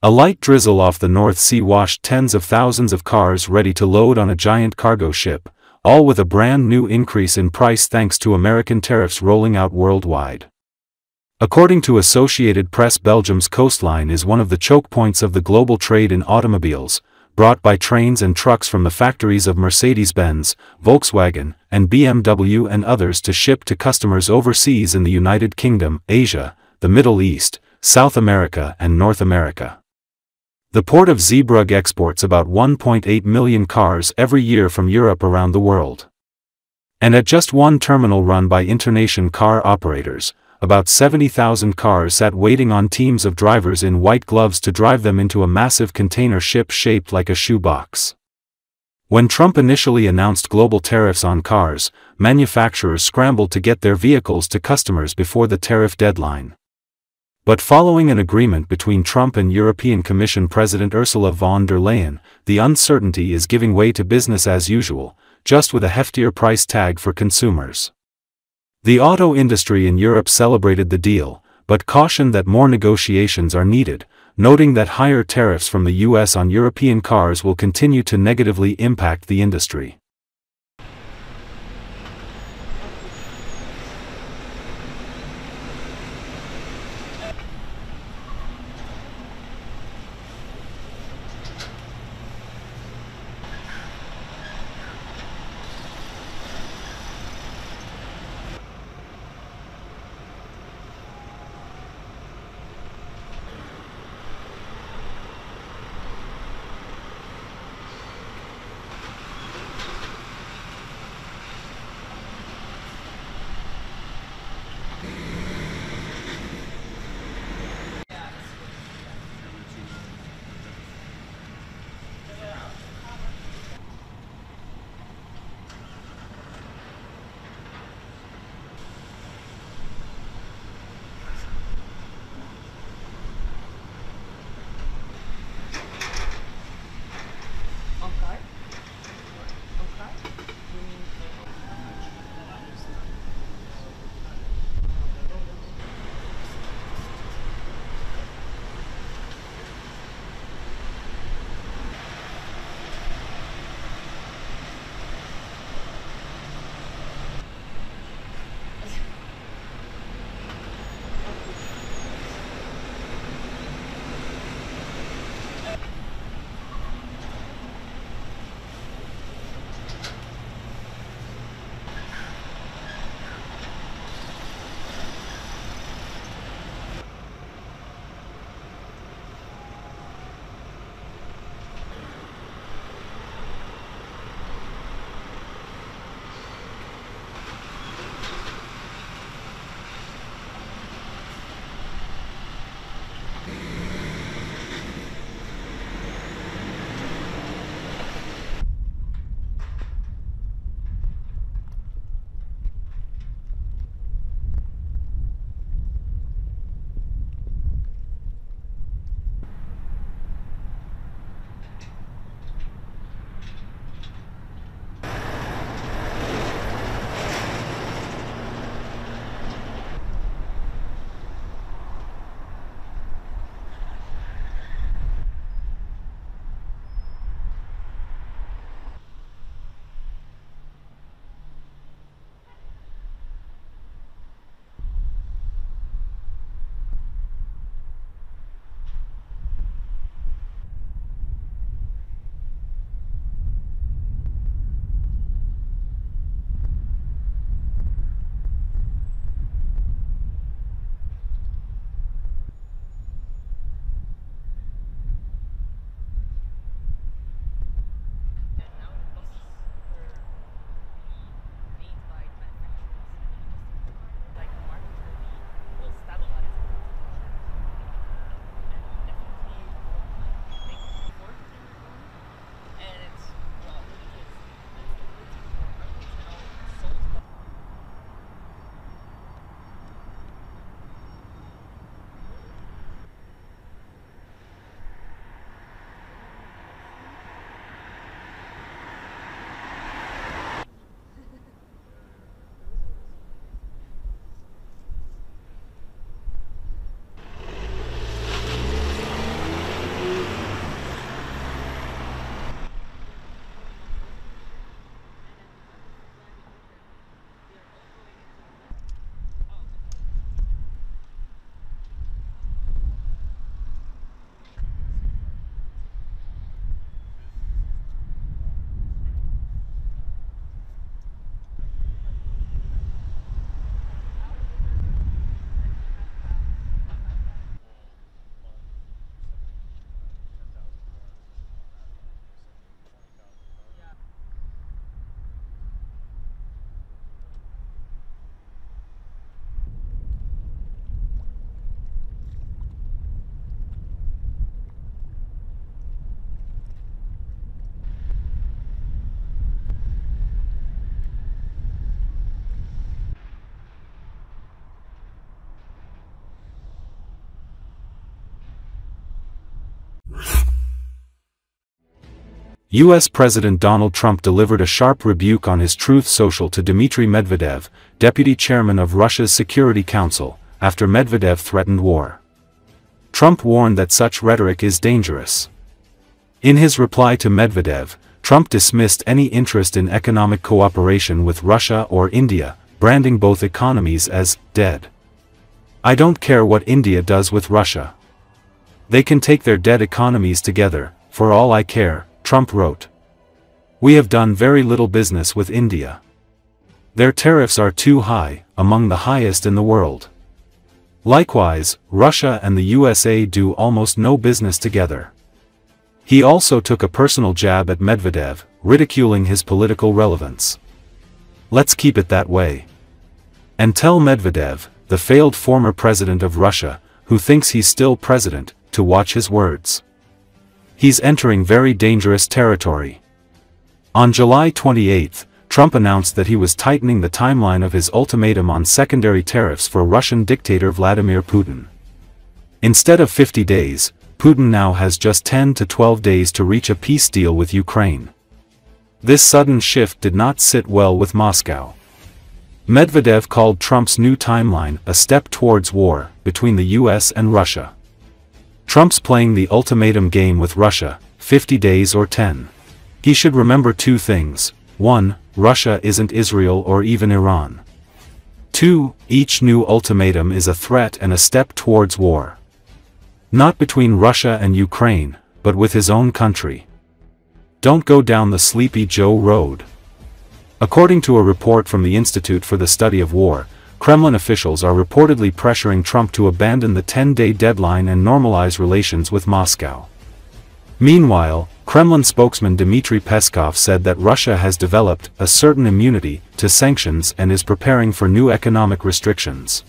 A light drizzle off the North Sea washed tens of thousands of cars ready to load on a giant cargo ship, all with a brand new increase in price thanks to American tariffs rolling out worldwide. According to Associated Press, Belgium's coastline is one of the choke points of the global trade in automobiles, brought by trains and trucks from the factories of Mercedes-Benz, Volkswagen, and BMW and others to ship to customers overseas in the United Kingdom, Asia, the Middle East, South America and North America. The port of Zeebrugge exports about 1.8 million cars every year from Europe around the world. And at just one terminal run by Internation Car Operators, about 70,000 cars sat waiting on teams of drivers in white gloves to drive them into a massive container ship shaped like a shoebox. When Trump initially announced global tariffs on cars, manufacturers scrambled to get their vehicles to customers before the tariff deadline. But following an agreement between Trump and European Commission President Ursula von der Leyen, the uncertainty is giving way to business as usual, just with a heftier price tag for consumers. The auto industry in Europe celebrated the deal, but cautioned that more negotiations are needed, noting that higher tariffs from the US on European cars will continue to negatively impact the industry. U.S. President Donald Trump delivered a sharp rebuke on his Truth Social to Dmitry Medvedev, deputy chairman of Russia's Security Council, after Medvedev threatened war. Trump warned that such rhetoric is dangerous. In his reply to Medvedev, Trump dismissed any interest in economic cooperation with Russia or India, branding both economies as dead. "I don't care what India does with Russia. They can take their dead economies together, for all I care," Trump wrote. "We have done very little business with India. Their tariffs are too high, among the highest in the world. Likewise, Russia and the USA do almost no business together." He also took a personal jab at Medvedev, ridiculing his political relevance. "Let's keep it that way. And tell Medvedev, the failed former president of Russia, who thinks he's still president, to watch his words. He's entering very dangerous territory." On July 28, Trump announced that he was tightening the timeline of his ultimatum on secondary tariffs for Russian dictator Vladimir Putin. Instead of 50 days, Putin now has just 10 to 12 days to reach a peace deal with Ukraine. This sudden shift did not sit well with Moscow. Medvedev called Trump's new timeline a step towards war between the US and Russia. Trump's playing the ultimatum game with Russia, 50 days or 10. He should remember two things. 1. Russia isn't Israel or even Iran. 2. Each new ultimatum is a threat and a step towards war. Not between Russia and Ukraine, but with his own country. Don't go down the Sleepy Joe road. According to a report from the Institute for the Study of War, Kremlin officials are reportedly pressuring Trump to abandon the 10-day deadline and normalize relations with Moscow. Meanwhile, Kremlin spokesman Dmitry Peskov said that Russia has developed a certain immunity to sanctions and is preparing for new economic restrictions.